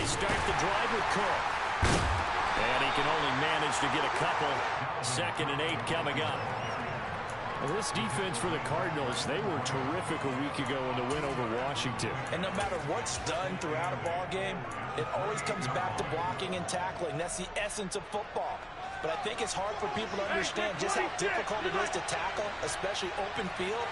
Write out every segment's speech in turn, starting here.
start the drive with Cook. And he can only manage to get a couple. 2nd and 8 coming up. Well, this defense for the Cardinals, they were terrific a week ago in the win over Washington. And no matter what's done throughout a ball game, it always comes back to blocking and tackling. That's the essence of football. But I think it's hard for people to understand just how difficult it is to tackle, especially open field.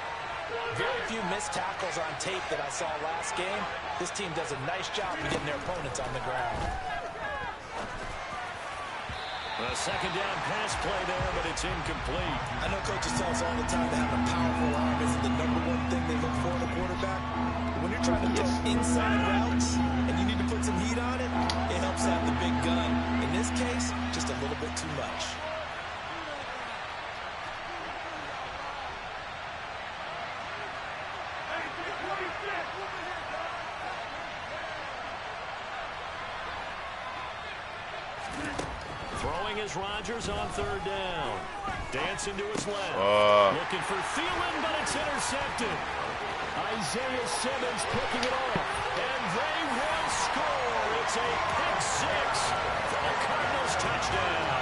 Very few missed tackles on tape that I saw last game. This team does a nice job of getting their opponents on the ground. A 2nd down pass play there, but it's incomplete. I know coaches tell us all the time that having a powerful arm isn't the #1 thing they look for in a quarterback. But when you're trying to throw inside routes and you need to put some heat on it, it helps have the big gun. In this case, just a little bit too much. Throwing is Rodgers on 3rd down. Dancing to his left. Looking for Thielen, but it's intercepted. Isaiah Simmons picking it off. And they will score. It's a pick 6 for the Cardinals touchdown.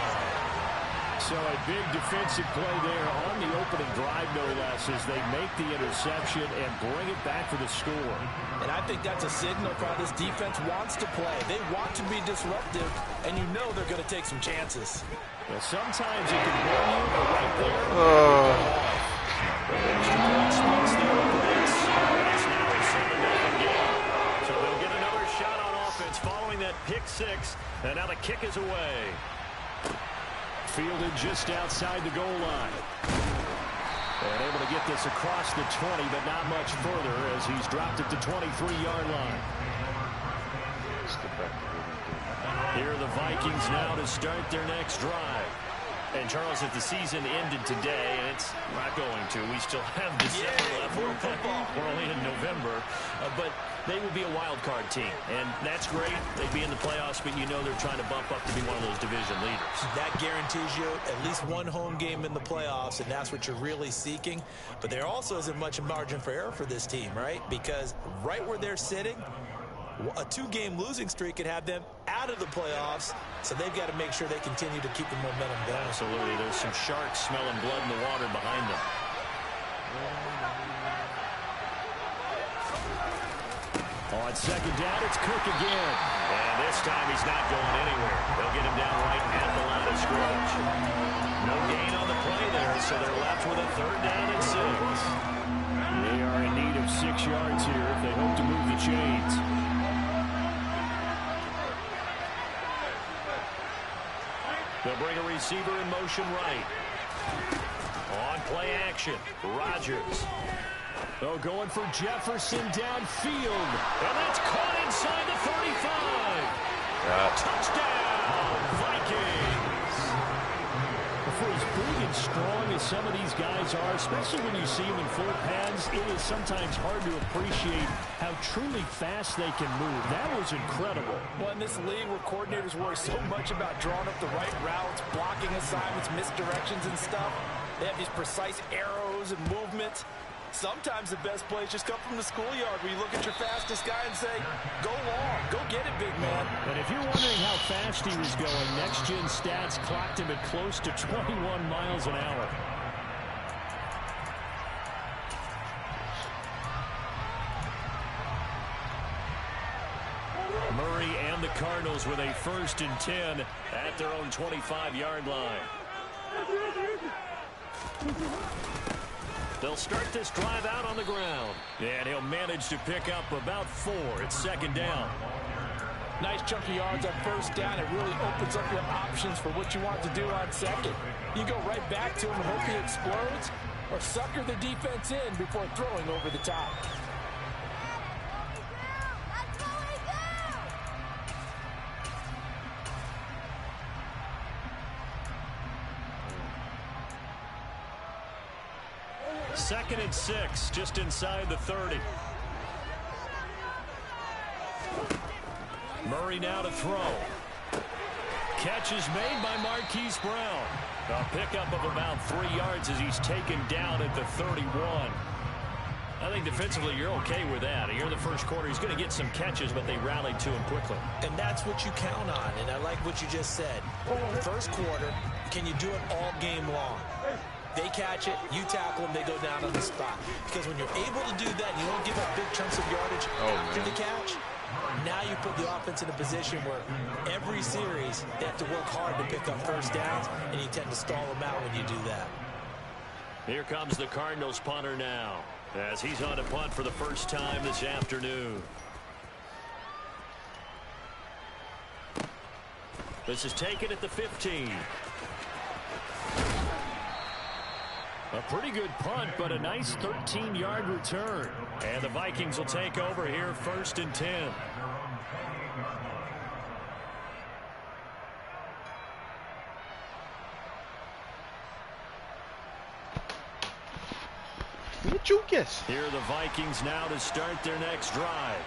So a big defensive play there on the opening drive, no less, as they make the interception and bring it back for the score. And I think that's a signal for how this defense wants to play. They want to be disruptive, and you know they're going to take some chances. Well, sometimes it can burn you, but right there. So they'll get another shot on offense following that pick 6, and now the kick is away. Fielded just outside the goal line. And able to get this across the 20, but not much further as he's dropped it to 23-yard line. Here are the Vikings now to start their next drive. And, Charles, if the season ended today, and it's not going to, we still have December left. We're only in November. But they would be a wild card team. And that's great. They'd be in the playoffs, but you know they're trying to bump up to be one of those division leaders. That guarantees you at least one home game in the playoffs, and that's what you're really seeking. But there also isn't much margin for error for this team, right? Because right where they're sitting, a 2-game losing streak could have them out of the playoffs, so they've got to make sure they continue to keep the momentum going. Absolutely. There's some sharks smelling blood in the water behind them. On 2nd down, it's Cook again. And this time he's not going anywhere. They'll get him down right at the line of scrimmage. No gain on the play there, so they're left with a 3rd down and 6. They are in need of 6 yards here if they hope to move the chains. They'll bring a receiver in motion right. On play action, Rodgers. Oh, going for Jefferson downfield. And that's caught inside the 35. Touchdown, Vikings. For as big and strong as some of these guys are, especially when you see them in full pads, it is sometimes hard to appreciate how truly fast they can move. That was incredible. Well, in this league where coordinators worry so much about drawing up the right routes, blocking assignments, misdirections and stuff, they have these precise arrows and movements. Sometimes the best plays just come from the schoolyard where you look at your fastest guy and say, go long, go get it, big man. And if you're wondering how fast he was going, next-gen stats clocked him at close to 21 miles an hour. Murray and the Cardinals with a 1st and 10 at their own 25-yard line. They'll start this drive out on the ground. And he'll manage to pick up about 4. It's 2nd down. Nice chunky yards on 1st down. It really opens up your options for what you want to do on 2nd. You go right back to him and hope he explodes, or sucker the defense in before throwing over the top. Second and 6, just inside the 30. Murray now to throw. Catch is made by Marquise Brown. A pickup of about 3 yards as he's taken down at the 31. I think defensively you're okay with that. Here in the first quarter, he's going to get some catches, but they rallied to him quickly. And that's what you count on, and I like what you just said. First quarter, can you do it all game long? They catch it, you tackle them, they go down on the spot. Because when you're able to do that, and you don't give up big chunks of yardage after the catch, now you put the offense in a position where every series they have to work hard to pick up first downs, and you tend to stall them out when you do that. Here comes the Cardinals punter now, as he's on to punt for the first time this afternoon. This is taken at the 15. A pretty good punt, but a nice 13-yard return. And the Vikings will take over here, 1st and 10. Here are the Vikings now to start their next drive.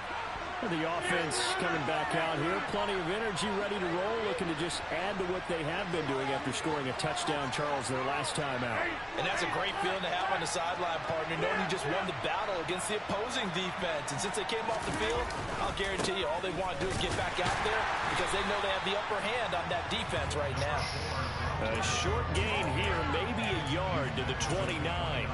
The offense coming back out here. Plenty of energy, ready to roll, looking to just add to what they have been doing after scoring a touchdown, Charles, their last time out. And that's a great feeling to have on the sideline, partner, knowing you just won the battle against the opposing defense. And since they came off the field, I'll guarantee you all they want to do is get back out there because they know they have the upper hand on that defense right now. A short gain here, maybe a yard to the 29.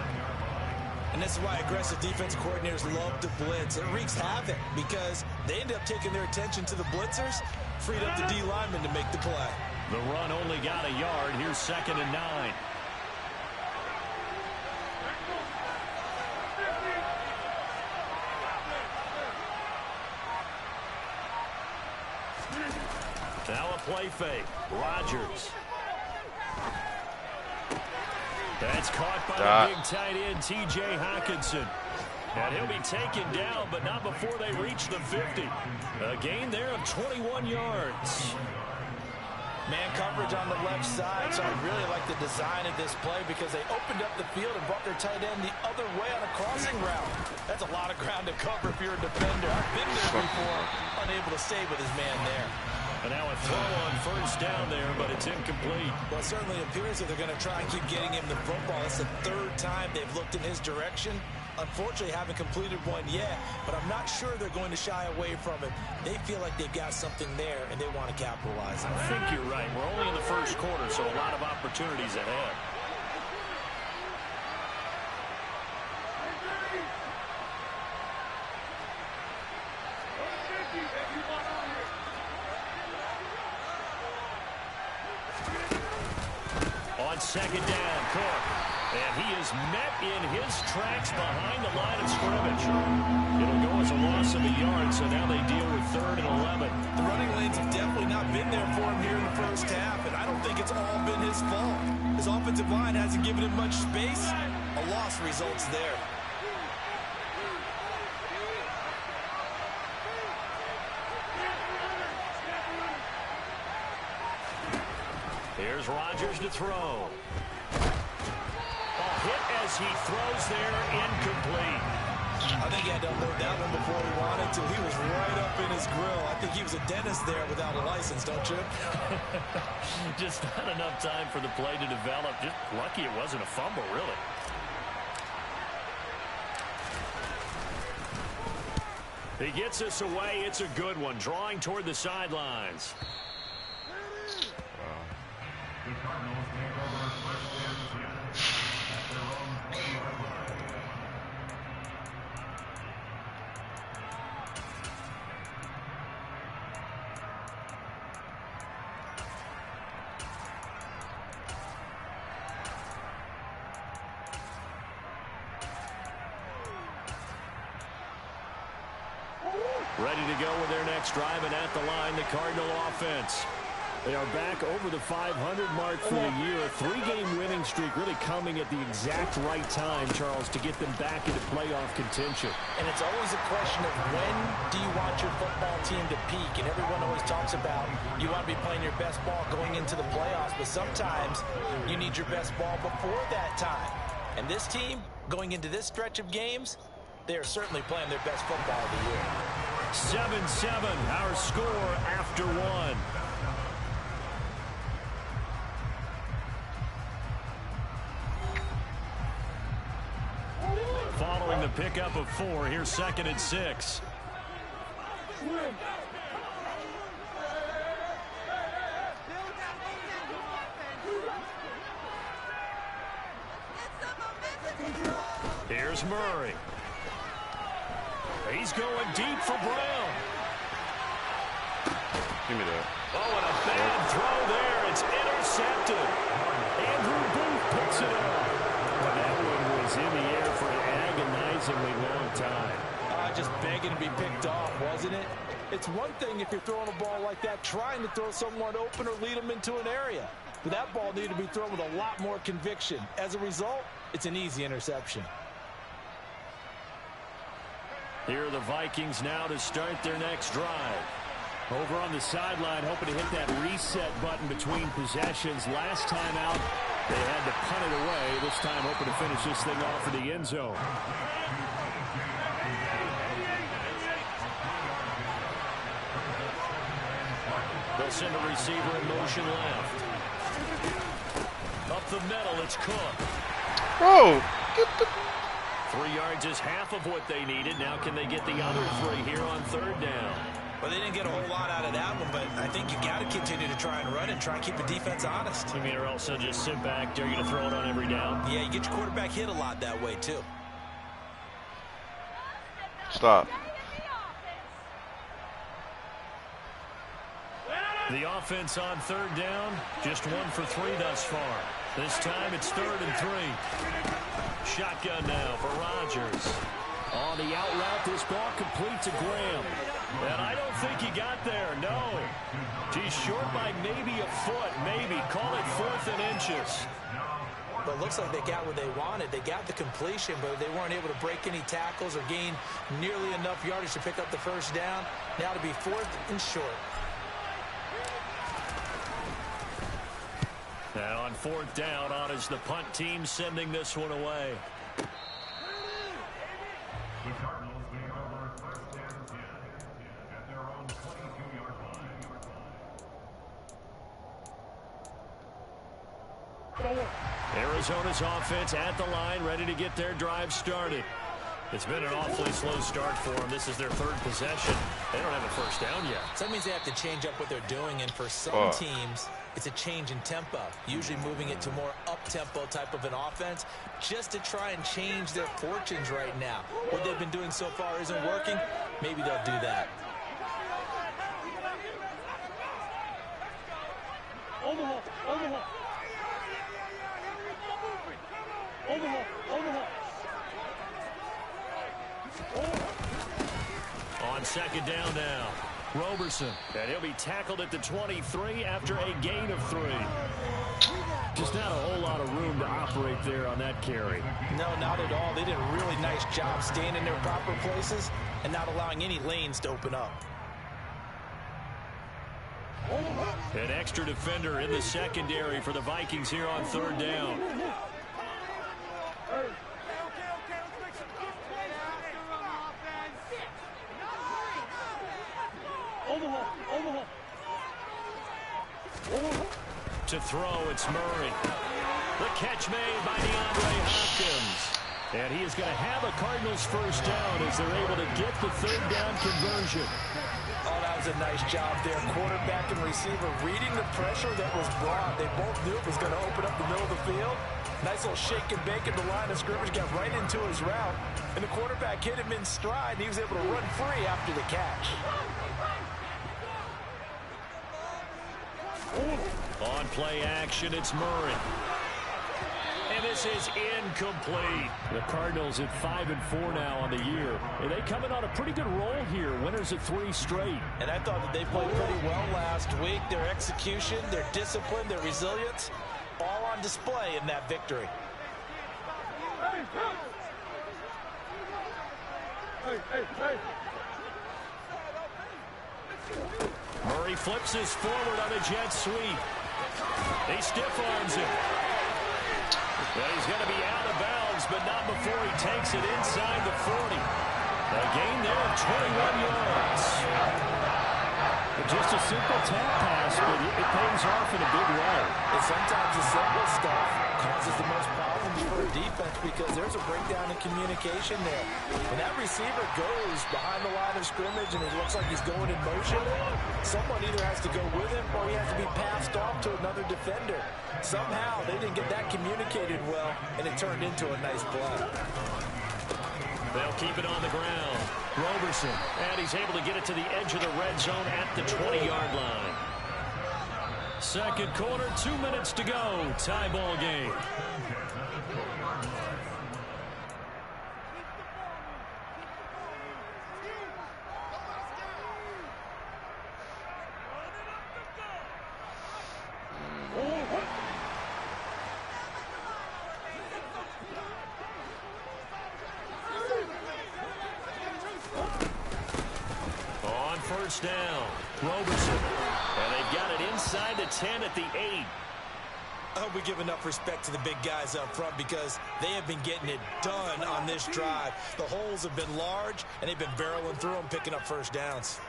And this is why aggressive defensive coordinators love to blitz. It wreaks havoc because they end up taking their attention to the blitzers, freed up the D lineman to make the play. The run only got a yard. Here's 2nd and 9. Now a play fake. Rodgers. That's caught by the big tight end, T.J. Hockenson. And he'll be taken down, but not before they reach the 50. A gain there of 21 yards. Man coverage on the left side, so I really like the design of this play because they opened up the field and brought their tight end the other way on a crossing route. That's a lot of ground to cover if you're a defender. I've been there before, unable to stay with his man there. And now a throw on 1st down there, but it's incomplete. Well, it certainly appears that they're going to try and keep getting him the football. It's the 3rd time they've looked in his direction. Unfortunately, haven't completed one yet, but I'm not sure they're going to shy away from it. They feel like they've got something there, and they want to capitalize on it. I think you're right. We're only in the first quarter, so a lot of opportunities ahead. On 2nd down, Cook. And he is met in his tracks behind the line of scrimmage. It'll go as a loss of a yard, so now they deal with 3rd and 11. The running lanes have definitely not been there for him here in the first half, and I don't think it's all been his fault. His offensive line hasn't given him much space. A loss results there. Here's Rodgers to throw. A hit as he throws there, incomplete. I think he had to unload that one before he wanted to. He was right up in his grill. I think he was a dentist there without a license, don't you? Just not enough time for the play to develop. Just lucky it wasn't a fumble, really. He gets us away. It's a good one. Drawing toward the sidelines. Ready to go with their next drive, and at the line, the Cardinal offense. They are back over the 500 mark for the year. A 3-game winning streak really coming at the exact right time, Charles, to get them back into playoff contention. And it's always a question of when do you want your football team to peak? And everyone always talks about you want to be playing your best ball going into the playoffs, but sometimes you need your best ball before that time. And this team, going into this stretch of games, they are certainly playing their best football of the year. 7-7, our score after 1. Following the pickup of 4. Here's 2nd and 6. Here's Murray. He's going deep for Brown. Give me that. Oh, and a bad throw there. It's intercepted. Andrew Booth picks it up. Well, that one was in the air for an agonizingly long time. Just begging to be picked off, wasn't it? It's one thing if you're throwing a ball like that, trying to throw someone open or lead them into an area. But that ball needed to be thrown with a lot more conviction. As a result, it's an easy interception. Here are the Vikings now to start their next drive. Over on the sideline, hoping to hit that reset button between possessions. Last time out, they had to punt it away. This time, hoping to finish this thing off in the end zone. They'll send a receiver in motion left. Up the middle, it's Cook. Oh, get the... 3 yards is half of what they needed. Now can they get the other 3 here on 3rd down? Well, they didn't get a whole lot out of that one, but I think you got to continue to try and run and try and keep the defense honest. You mean, or else they'll just sit back, dare you to throw it on every down? Yeah, you get your quarterback hit a lot that way, too. Stop. The offense on 3rd down, just 1 for 3 thus far. This time it's 3rd and 3. Shotgun now for Rodgers. On the out route, this ball complete to Graham. And I don't think he got there, no. He's short by maybe a foot, maybe. Call it 4th and inches. But it looks like they got what they wanted. They got the completion, but they weren't able to break any tackles or gain nearly enough yardage to pick up the 1st down. Now to be 4th and short. Now on 4th down, on is the punt team sending this one away. Arizona's offense at the line, ready to get their drive started. It's been an awfully slow start for them. This is their 3rd possession. They don't have a 1st down yet. So that means they have to change up what they're doing, and for some teams, it's a change in tempo, usually moving it to more up-tempo type of an offense just to try and change their fortunes right now. What they've been doing so far isn't working. Maybe they'll do that. Overhaul. On 2nd down now, Roberson. And he'll be tackled at the 23 after a gain of 3. Just not a whole lot of room to operate there on that carry. No, not at all. They did a really nice job staying in their proper places and not allowing any lanes to open up. An extra defender in the secondary for the Vikings here on 3rd down. To throw, it's Murray. The catch made by DeAndre Hopkins. And he is going to have a Cardinals 1st down as they're able to get the 3rd down conversion. Oh, that was a nice job there. Quarterback and receiver reading the pressure that was brought. They both knew it was going to open up the middle of the field. Nice little shake and bake at the line of scrimmage, got right into his route. And the quarterback hit him in stride, and he was able to run free after the catch. On play action, it's Murray. And this is incomplete. The Cardinals at 5-4 now on the year. And they coming on a pretty good roll here. Winners of 3 straight. And I thought that they played pretty well last week. Their execution, their discipline, their resilience, all on display in that victory. Murray flips his forward on a jet sweep. He stiff arms him. Well, he's going to be out of bounds, but not before he takes it inside the 40. A gain there of 21 yards. Just a simple tap pass, but it pays off in a big way. And sometimes the simple stuff causes the most powerful problems for a defense because there's a breakdown in communication there. When that receiver goes behind the line of scrimmage and it looks like he's going in motion, someone either has to go with him or he has to be passed off to another defender. Somehow they didn't get that communicated well, and it turned into a nice play. They'll keep it on the ground. Roberson, and he's able to get it to the edge of the red zone at the 20-yard line. Second quarter, 2 minutes to go. Tie ball game. On first down, Roberson. And they've got it inside the 10 at the 8. I hope we give enough respect to the big guys up front because they have been getting it done on this drive. The holes have been large, and they've been barreling through them, picking up first downs.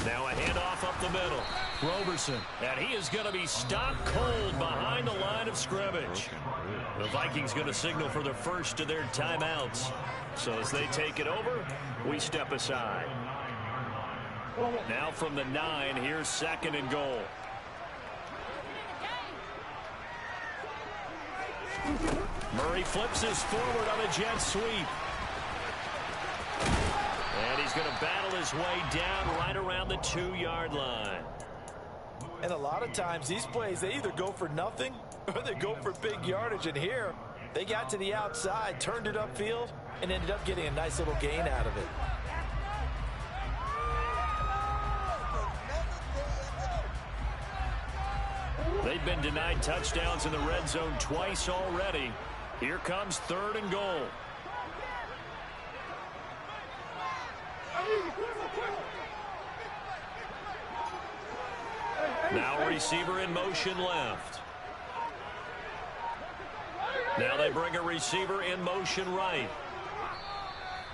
Now a handoff up the middle. Roberson, and he is going to be stopped cold behind the line of scrimmage. The Vikings going to signal for the first of their timeouts. So as they take it over, we step aside. Now from the 9, here's second and goal. Murray flips his forward on a jet sweep. And he's going to battle his way down right around the 2-yard line. And a lot of times these plays, they either go for nothing or they go for big yardage. And here, they got to the outside, turned it upfield, and ended up getting a nice little gain out of it. They've been denied touchdowns in the red zone twice already. Here comes third and goal. Now receiver in motion left. Now they bring a receiver in motion right.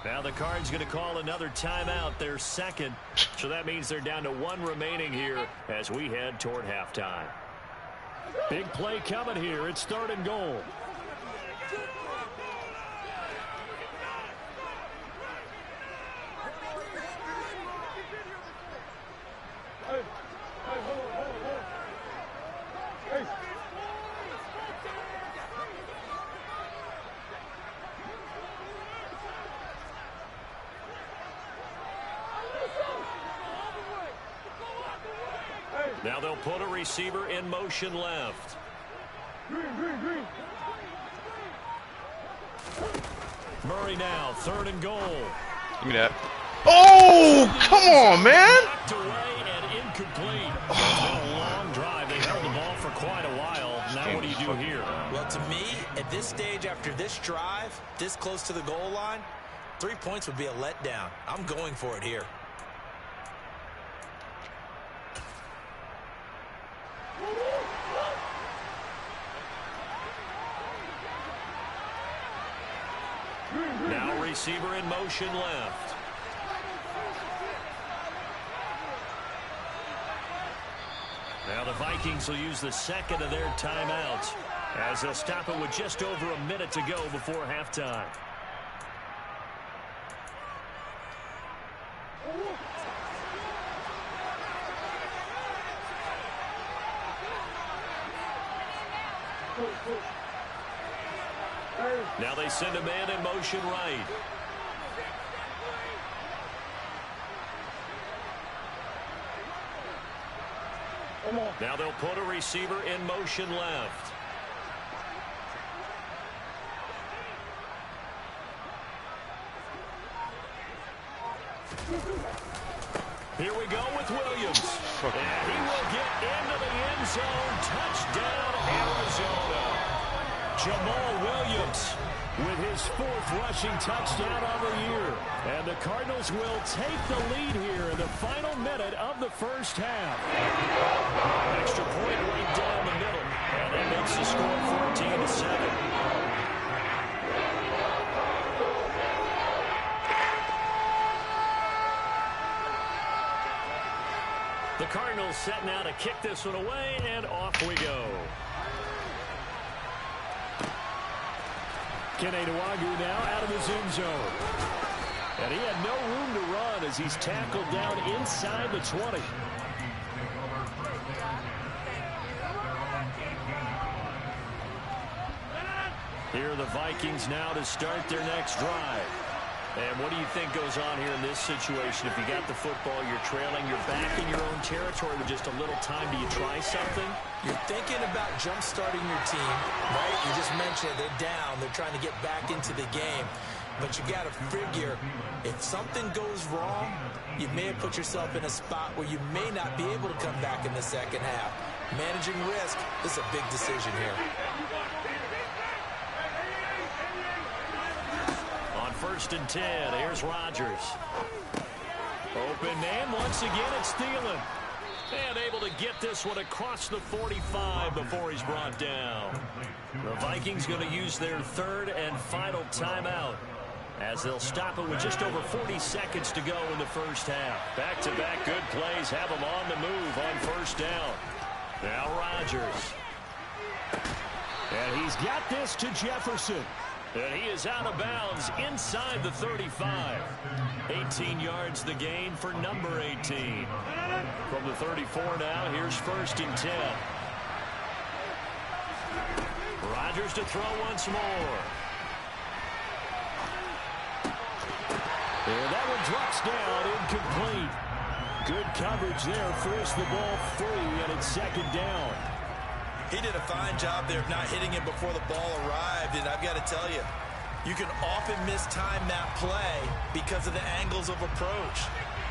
Now the Cards going to call another timeout, their second. So that means they're down to 1 remaining here as we head toward halftime. Big play coming here. It's third and goal. Now they'll put a receiver in motion left. Murray now, third and goal. Give me that. Oh, come on, man. Knocked away and incomplete. It's been a long drive. They held the ball for quite a while. Now what do you do here? Well, to me, at this stage after this drive, this close to the goal line, 3 points would be a letdown. I'm going for it here. Now receiver in motion left. Now the Vikings will use the second of their timeouts as they'll stop it with just over a minute to go before halftime. Now they send a man in motion right. Now they'll put a receiver in motion left. Here we go with Williams. And he will get into the end zone. Touchdown, Arizona. Jamal Williams with his 4th rushing touchdown of the year. And the Cardinals will take the lead here in the final minute of the first half. Extra point right down the middle. And that makes the score 14-7. Cardinals set now to kick this one away, and off we go. Kenny Nwagu now out of his end zone. And he had no room to run as he's tackled down inside the 20. Here are the Vikings now to start their next drive. And what do you think goes on here in this situation? If you got the football, you're trailing, you're back in your own territory with just a little time. Do you try something? You're thinking about jump-starting your team, right? You just mentioned they're down. They're trying to get back into the game. But you got to figure, if something goes wrong, you may have put yourself in a spot where you may not be able to come back in the second half. Managing risk is a big decision here. On 1st and 10, here's Rodgers. Open man, once again it's Thielen. And able to get this one across the 45 before he's brought down. The Vikings going to use their third and final timeout, as they'll stop it with just over 40 seconds to go in the first half. Back-to-back good plays have them on the move on 1st down. Now Rodgers. And he's got this to Jefferson. And he is out of bounds inside the 35. 18 yards the gain for number 18. From the 34 now, here's 1st and 10. Rodgers to throw once more. And that one drops down, incomplete. Good coverage there, forced the ball free, and it's 2nd down. He did a fine job there of not hitting it before the ball arrived, and I've got to tell you, you can often mistime that play because of the angles of approach.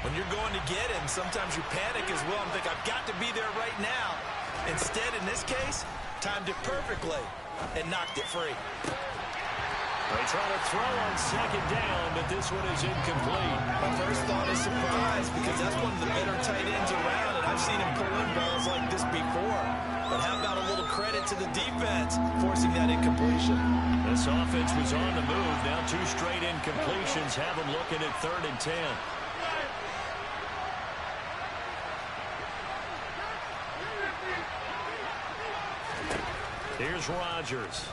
When you're going to get him, sometimes you panic as well and think, I've got to be there right now. Instead, in this case, timed it perfectly and knocked it free. They try to throw on 2nd down, but this one is incomplete. My first thought is surprise, because that's one of the better tight ends around, and I've seen him pull in balls like this before. But how about a little credit to the defense forcing that incompletion? This offense was on the move. Now 2 straight incompletions have them looking at 3rd and 10. Here's Rodgers.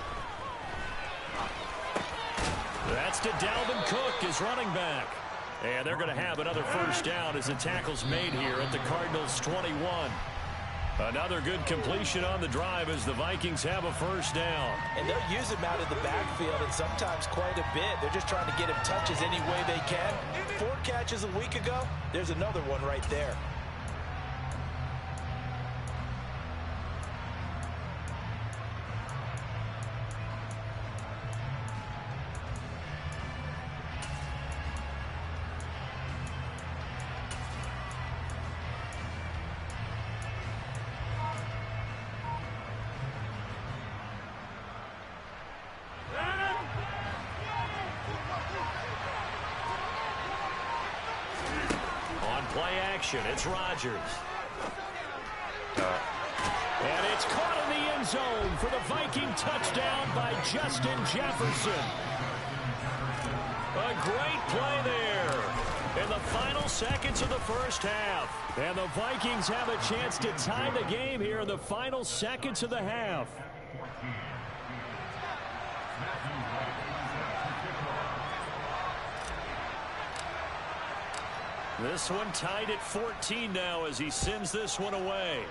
That's to Dalvin Cook, his running back. And they're going to have another 1st down as the tackle's made here at the Cardinals' 21. Another good completion on the drive as the Vikings have a 1st down. And they'll use him out of the backfield, and sometimes quite a bit. They're just trying to get him touches any way they can. 4 catches a week ago. There's another one right there. It's Rodgers. And it's caught in the end zone for the Viking touchdown by Justin Jefferson. A great play there in the final seconds of the first half. And the Vikings have a chance to tie the game here in the final seconds of the half. This one tied at 14 now as he sends this one away.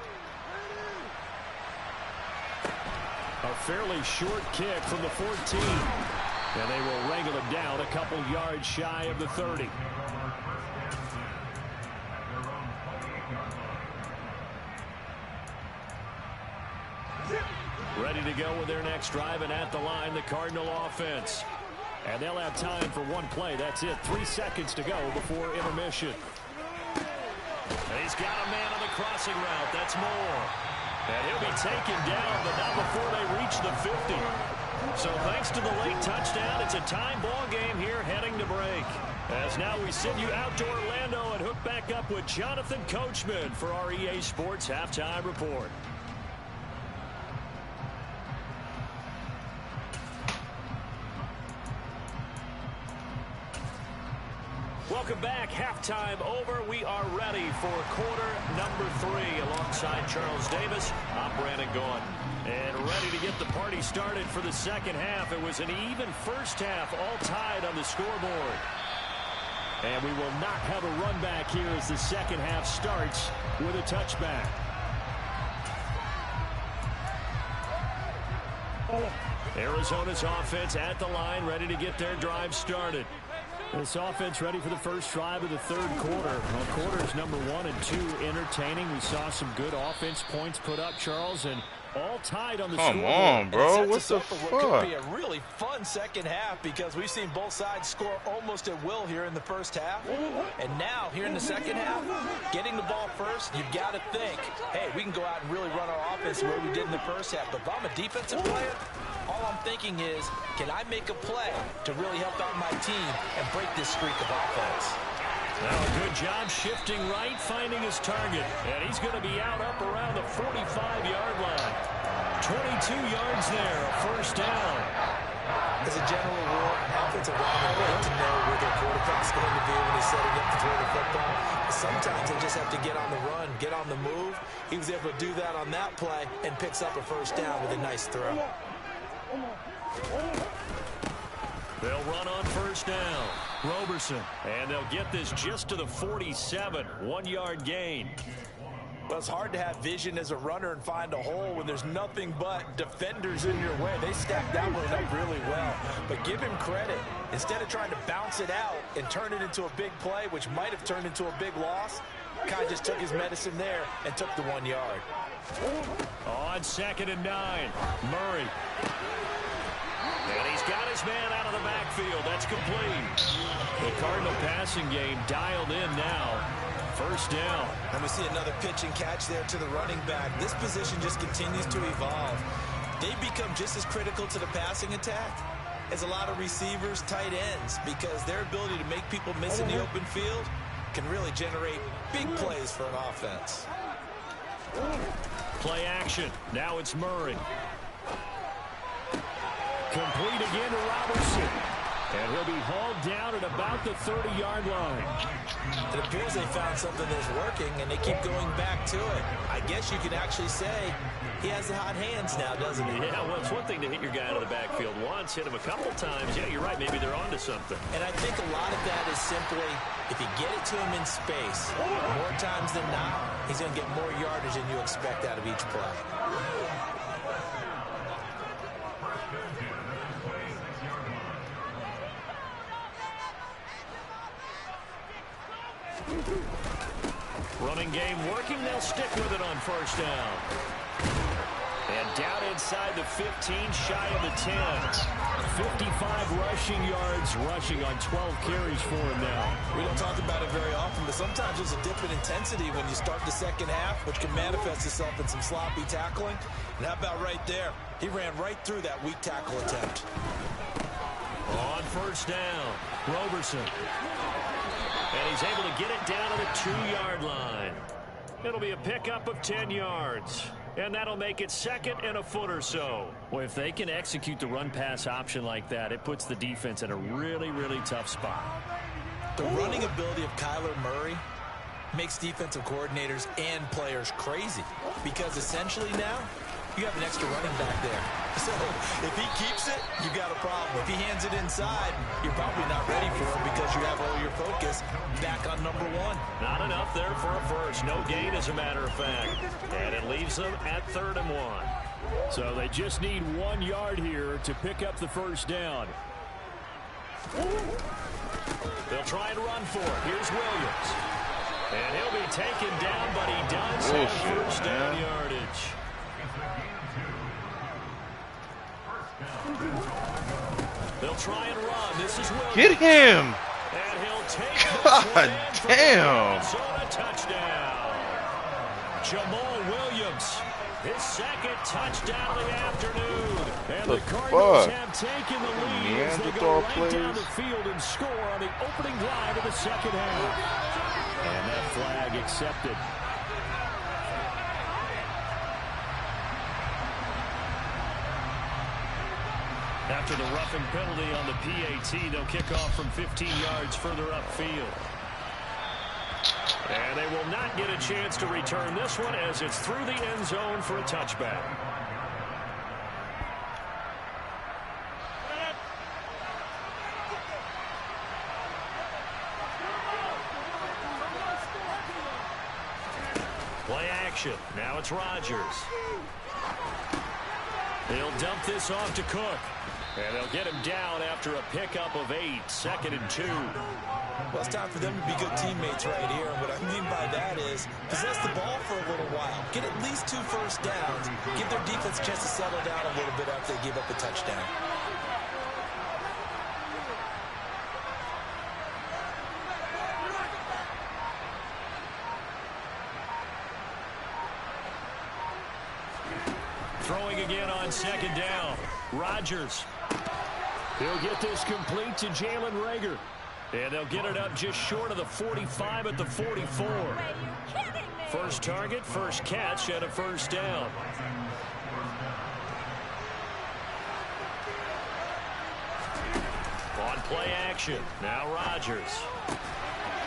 A fairly short kick from the 14. And they will wrangle him down a couple yards shy of the 30. Ready to go with their next drive, and at the line, the Cardinal offense. And they'll have time for one play. That's it. 3 seconds to go before intermission. And he's got a man on the crossing route. That's Moore. And he'll be taken down, but not before they reach the 50. So thanks to the late touchdown, it's a time ball game here heading to break. As now we send you out to Orlando and hook back up with Jonathan Coachman for our EA Sports Halftime Report. Welcome back. Halftime over. We are ready for quarter number 3. Alongside Charles Davis, I'm Brandon Gaudin. And ready to get the party started for the second half. It was an even first half, all tied on the scoreboard. And we will not have a run back here as the second half starts with a touchback. Arizona's offense at the line, ready to get their drive started. This offense ready for the first drive of the third quarter. Well, quarters number 1 and 2 entertaining. We saw some good offense points put up, Charles, and all tied on the scoreboard. Come on, bro. What the fuck? fuck? What could be a really fun second half, because we've seen both sides score almost at will here in the first half. And now, here in the second half, getting the ball first, you've got to think, hey, we can go out and really run our offense the way we did in the first half. But if I'm a defensive player, all I'm thinking is, can I make a play to really help out my team and break this streak of offense? Now a good job shifting right, finding his target. And he's going to be out up around the 45-yard line. 22 yards there, a first down. As a general rule, offensive linemen like to know where their quarterback's going to be when he's setting up to throw the football. Sometimes they just have to get on the run, get on the move. He was able to do that on that play and picks up a first down with a nice throw. They'll run on first down. Roberson. And they'll get this just to the 47. 1-yard gain. Well, it's hard to have vision as a runner and find a hole when there's nothing but defenders in your way. They stacked that one up really well. But give him credit. Instead of trying to bounce it out and turn it into a big play, which might have turned into a big loss, Kai just took his medicine there and took the 1 yard. On 2nd and 9, Murray. And he's got his man out of the backfield. That's complete. The Cardinal passing game dialed in now. First down. And we see another pitch and catch there to the running back. This position just continues to evolve. They become just as critical to the passing attack as a lot of receivers, tight ends, because their ability to make people miss in the open field can really generate big plays for an offense. Play action. Now it's Murray. Complete again to Robertson. And he'll be hauled down at about the 30-yard line. It appears they found something that's working, and they keep going back to it. I guess you could actually say he has the hot hands now, doesn't he? Yeah, well, it's one thing to hit your guy out of the backfield once, hit him a couple times. Yeah, you're right. Maybe they're onto something. And I think a lot of that is simply, if you get it to him in space, more times than not, he's going to get more yardage than you expect out of each play. Running game working. They'll stick with it on first down. And down inside the 15, shy of the 10. 55 rushing yards, rushing on 12 carries for him now. We don't talk about it very often, but sometimes there's a dip in intensity when you start the second half, which can manifest itself in some sloppy tackling. And how about right there? He ran right through that weak tackle attempt. On first down, Roberson. And he's able to get it down to the 2-yard line. It'll be a pickup of 10 yards. And that'll make it 2nd and a foot or so. Well, if they can execute the run-pass option like that, it puts the defense in a really, really tough spot. The running ability of Kyler Murray makes defensive coordinators and players crazy. Because essentially now, you have an extra running back there. So if he keeps it, you got a problem. If he hands it inside, you're probably not ready for him because you have all your focus back on number 1. Not enough there for a first. No gain, as a matter of fact. And it leaves them at 3rd and 1. So they just need 1 yard here to pick up the first down. They'll try and run for it. Here's Williams. And he'll be taken down, but he does have first down yardage. They'll try and run. This is Williams. Get him! And he'll take God damn! a touchdown. Jamal Williams, his 2nd touchdown of the afternoon. And the Cardinals have taken the lead as they go right down the field and score on the opening drive of the second half. And that flag accepted. After the roughing penalty on the PAT, they'll kick off from 15 yards further upfield. And they will not get a chance to return this one as it's through the end zone for a touchback. Play action. Now it's Rodgers. He'll dump this off to Cook. And they'll get him down after a pickup of 8, 2nd and 2. Well, it's time for them to be good teammates right here. What I mean by that is possess the ball for a little while. Get at least 2 first downs. Give their defense a chance to settle down a little bit after they give up a touchdown. Throwing again on 2nd down. Rodgers. He'll get this complete to Jalen Reagor. And they'll get it up just short of the 45 at the 44. First target, first catch, and a first down. On play action. Now Rodgers.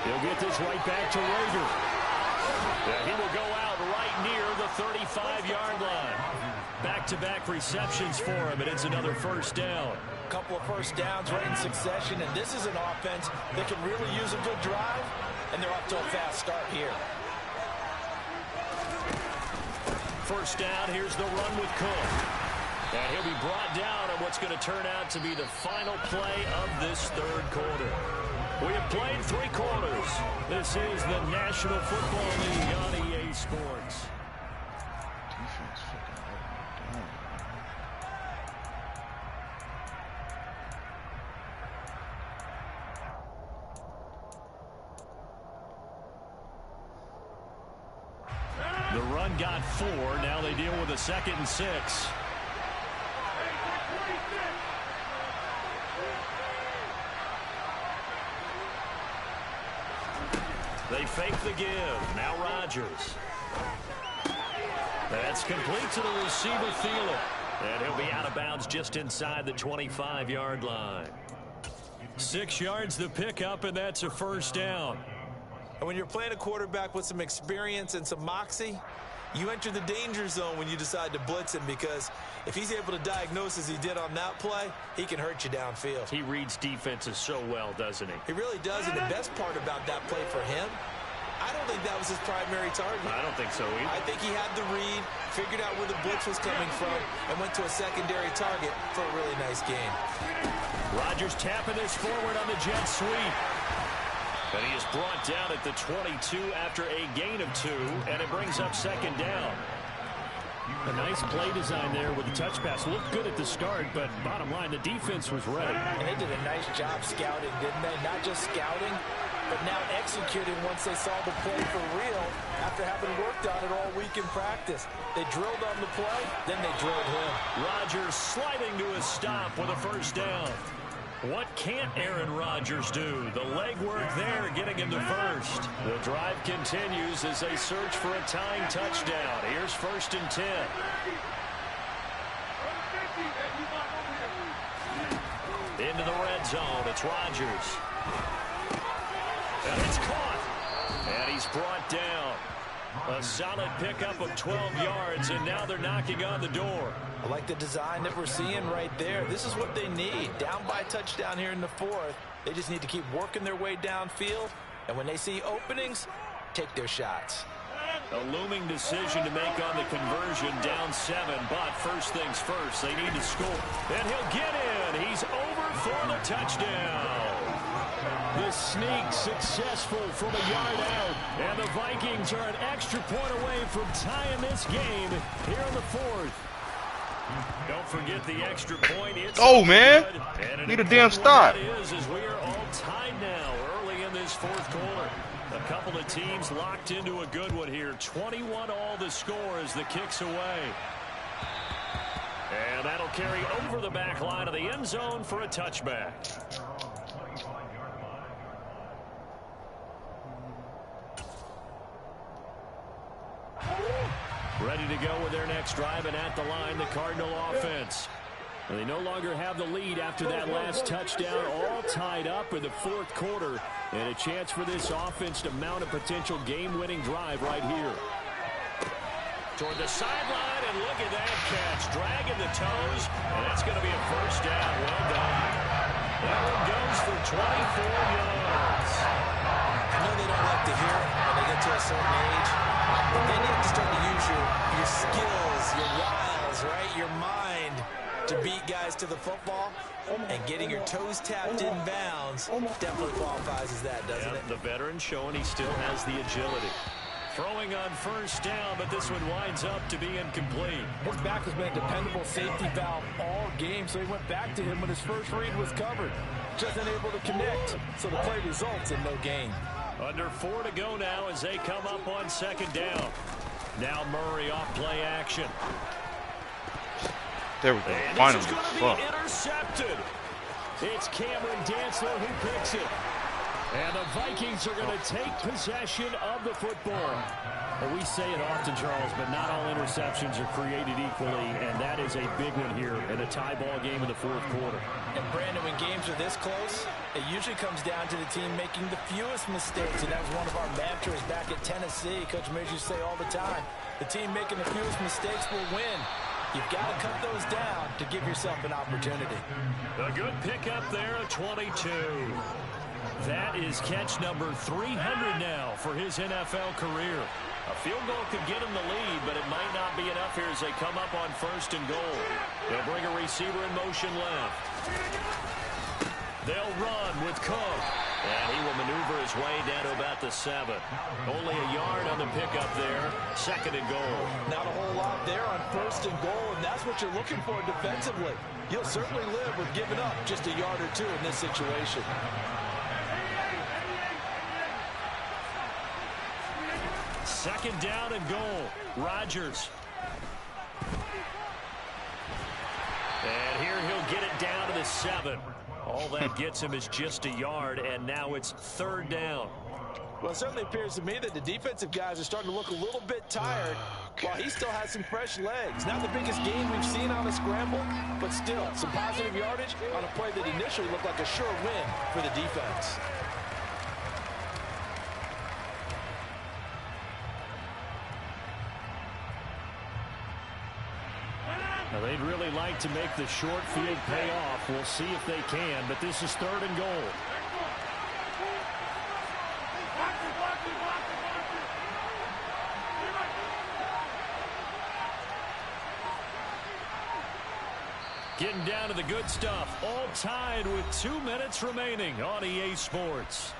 He'll get this right back to Reagor. And he will go out right near the 35-yard line. Back-to-back receptions for him, and it's another first down. Couple of first downs right in succession, and this is an offense that can really use a good drive, and they're off to a fast start here. First down, here's the run with Cook. And he'll be brought down on what's going to turn out to be the final play of this third quarter. We have played 3 quarters. This is the National Football League on EA Sports. The run got 4. Now they deal with a 2nd and 6. They fake the give. Now Rodgers. That's complete to the receiver, Thielen. And he'll be out of bounds just inside the 25-yard line. 6 yards the pickup, and that's a first down. And when you're playing a quarterback with some experience and some moxie, you enter the danger zone when you decide to blitz him, because if he's able to diagnose as he did on that play, he can hurt you downfield. He reads defenses so well, doesn't he? He really does, and the best part about that play for him, I don't think that was his primary target. I don't think so either. I think he had the read, figured out where the blitz was coming from, and went to a secondary target for a really nice game. Rodgers tapping this forward on the jet sweep. And he is brought down at the 22 after a gain of 2, and it brings up 2nd down. A nice play design there with the touch pass. Looked good at the start, but bottom line, the defense was ready. And they did a nice job scouting, didn't they? Not just scouting, but now executing once they saw the play for real after having worked on it all week in practice. They drilled on the play, then they drilled him. Rodgers sliding to a stop with a first down. What can't Aaron Rodgers do? The legwork there getting him to first. The drive continues as they search for a tying touchdown. Here's 1st and 10. Into the red zone. It's Rodgers. And it's caught. And he's brought down. A solid pickup of 12 yards, and now they're knocking on the door. I like the design that we're seeing right there. This is what they need. Down by a touchdown here in the 4th. They just need to keep working their way downfield, and when they see openings, take their shots. A looming decision to make on the conversion, down 7, but first things first, they need to score. And he'll get in. He's over for the touchdown. The sneak successful from a yard out. And the Vikings are an extra point away from tying this game here in the 4th. Don't forget the extra point. It's man. Need a damn stop. It is, as we are all tied now early in this 4th quarter. A couple of teams locked into a good one here. 21 all the score as the kick's away. And that'll carry over the back line of the end zone for a touchback. Ready to go with their next drive, and at the line, the Cardinal offense. They no longer have the lead after that last touchdown, all tied up in the fourth quarter, and a chance for this offense to mount a potential game-winning drive right here. Toward the sideline, and look at that catch. Dragging the toes, and that's going to be a first down. Well done. That one goes for 24 yards. I know they don't like to hear it when they get to a certain age, but then you have to start to use your skills, your wiles, right, your mind to beat guys to the football, and getting your toes tapped in bounds definitely qualifies as that, doesn't it? The veteran showing he still has the agility. Throwing on first down, but this one winds up to be incomplete. His back has been a dependable safety valve all game, so he went back to him when his first read was covered. Just unable to connect, so the play results in no gain. Under 4 to go now as they come up on second down. Now Murray off play action. There we go. And Finally. this is going to be intercepted. It's Cameron Dantzler who picks it. And the Vikings are going to take possession of the football. Well, we say it often, Charles, but not all interceptions are created equally, and that is a big one here in a tie ball game in the fourth quarter. And Brandon, when games are this close, it usually comes down to the team making the fewest mistakes, and that was one of our mantras back at Tennessee. Coach Mays used to say all the time, the team making the fewest mistakes will win. You've got to cut those down to give yourself an opportunity. A good pickup there at 22. That is catch number 300 now for his NFL career. A field goal could get him the lead, but it might not be enough here as they come up on first and goal. They'll bring a receiver in motion left. They'll run with Cook. And he will maneuver his way down to about the 7. Only a yard on the pickup there. Second and goal. Not a whole lot there on first and goal, and that's what you're looking for defensively. You'll certainly live with giving up just a yard or two in this situation. Second down and goal. Rodgers. And here he'll get it down to the 7. All that gets him is just a yard, and now it's third down. Well, it certainly appears to me that the defensive guys are starting to look a little bit tired while he still has some fresh legs. Not the biggest gain we've seen on a scramble, but still some positive yardage on a play that initially looked like a sure win for the defense. Now, they'd really like to make the short field pay off. We'll see if they can, but this is third and goal. Getting down to the good stuff. All tied with 2 minutes remaining on EA Sports.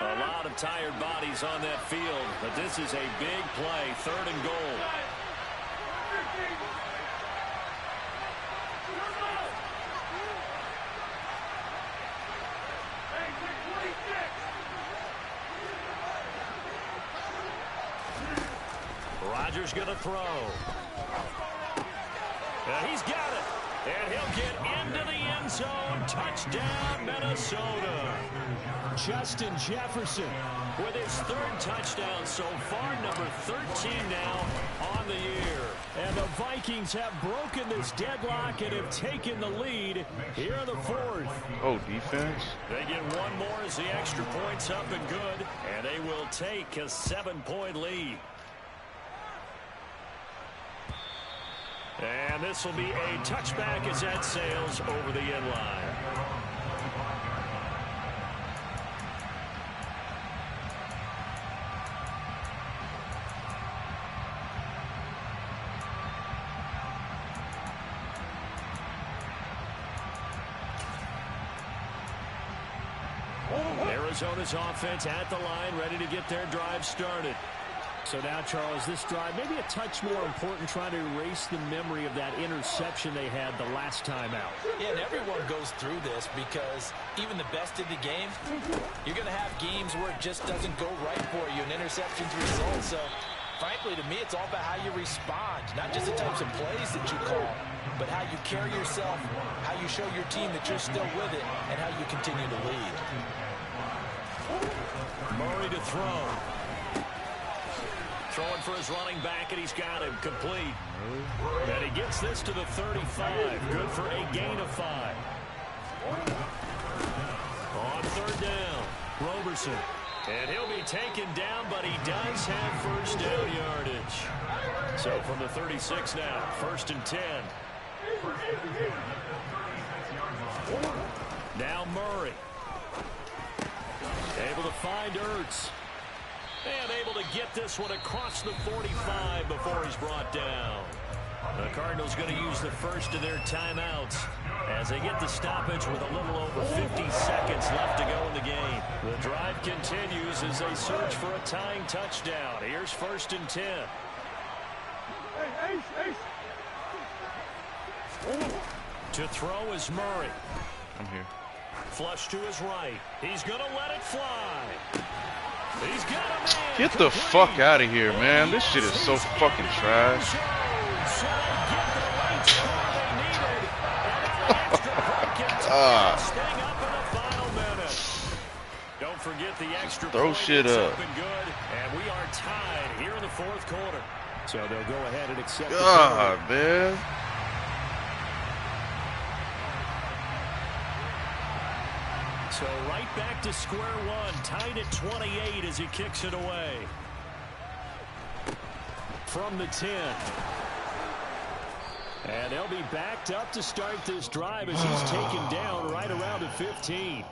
A lot of tired bodies on that field, but this is a big play. Third and goal. Rodgers going to throw. He's got it. And he'll get into the end zone. Touchdown, Minnesota. Justin Jefferson With his third touchdown so far, number 13 now on the year. And the Vikings have broken this deadlock and have taken the lead here in the fourth. Oh, defense. They get one more as the extra point's up and good, and they will take a 7-point lead. And this will be a touchback as that sails over the end line. Arizona's offense at the line, ready to get their drive started. So now, Charles, this drive maybe a touch more important, trying to erase the memory of that interception they had the last time out. Yeah, and everyone goes through this because even the best in the game, you're going to have games where it just doesn't go right for you, and interceptions result. So, frankly, to me, it's all about how you respond, not just the types of plays that you call, but how you carry yourself, how you show your team that you're still with it, and how you continue to lead. Murray to throw. Throwing for his running back, and he's got him complete. And he gets this to the 35. Good for a gain of 5. On third down, Roberson. And he'll be taken down, but he does have first down yardage. So from the 36 now, 1st and 10. Now Murray. Able to find Ertz. And able to get this one across the 45 before he's brought down. The Cardinals going to use the first of their timeouts as they get the stoppage with a little over 50 seconds left to go in the game. The drive continues as they search for a tying touchdown. Here's 1st and 10. To throw is Murray. I'm here. Flush to his right. He's going to let it fly. He's got a man. Get the fuck out of here, man. This shit is so fucking trash. Don't forget the extra throw shit up. And we are tied here in the 4th quarter. So they'll go ahead and accept. God, man. So right back to square one, tied at 28 as he kicks it away. From the 10. And they'll be backed up to start this drive as he's taken down right around the 15.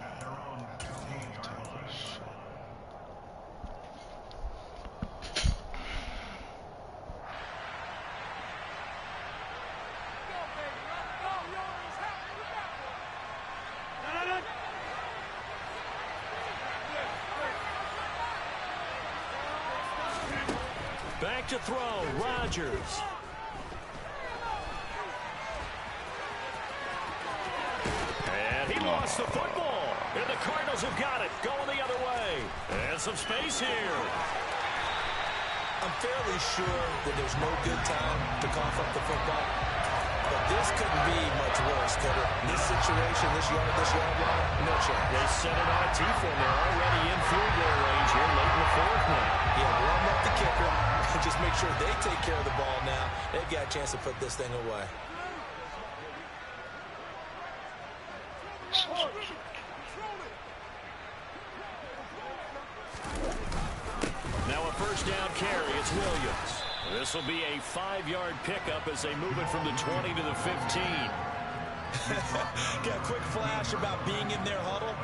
Back to throw, Rodgers. And he lost the football. And the Cardinals have got it, going the other way. And some space here. I'm fairly sure that there's no good time to cough up the football. But this couldn't be much worse, could it? This situation, this yard line, no chance. They set it on a T-form. They're already in field goal range here late in the 4th now. Yeah, warm up the kicker. Just make sure they take care of the ball now. They've got a chance to put this thing away. Now a 1st down carry. It's Williams. This will be a 5-yard pickup as they move it from the 20 to the 15. Got a quick flash about being in their huddle.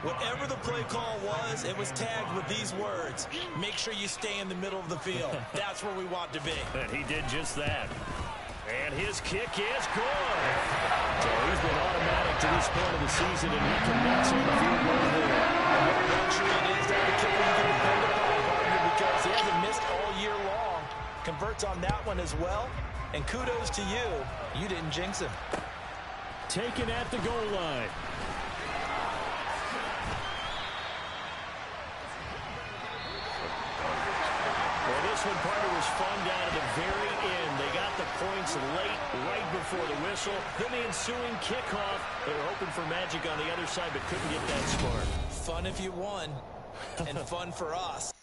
Whatever the play call was, it was tagged with these words: make sure you stay in the middle of the field. That's where we want to be. And he did just that. And his kick is good. So he's been automatic to this point of the season, and he connects on the field goal there. What a luxury it is to have a kicker you can depend upon, partner, because he hasn't missed all year long. Converts on that one as well. And kudos to you. You didn't jinx him. Taken at the goal line. Well, this one, partner, was fun down at the very end. They got the points late, right before the whistle. Then the ensuing kickoff. They were hoping for magic on the other side, but couldn't get that spark. Fun if you won, and fun for us.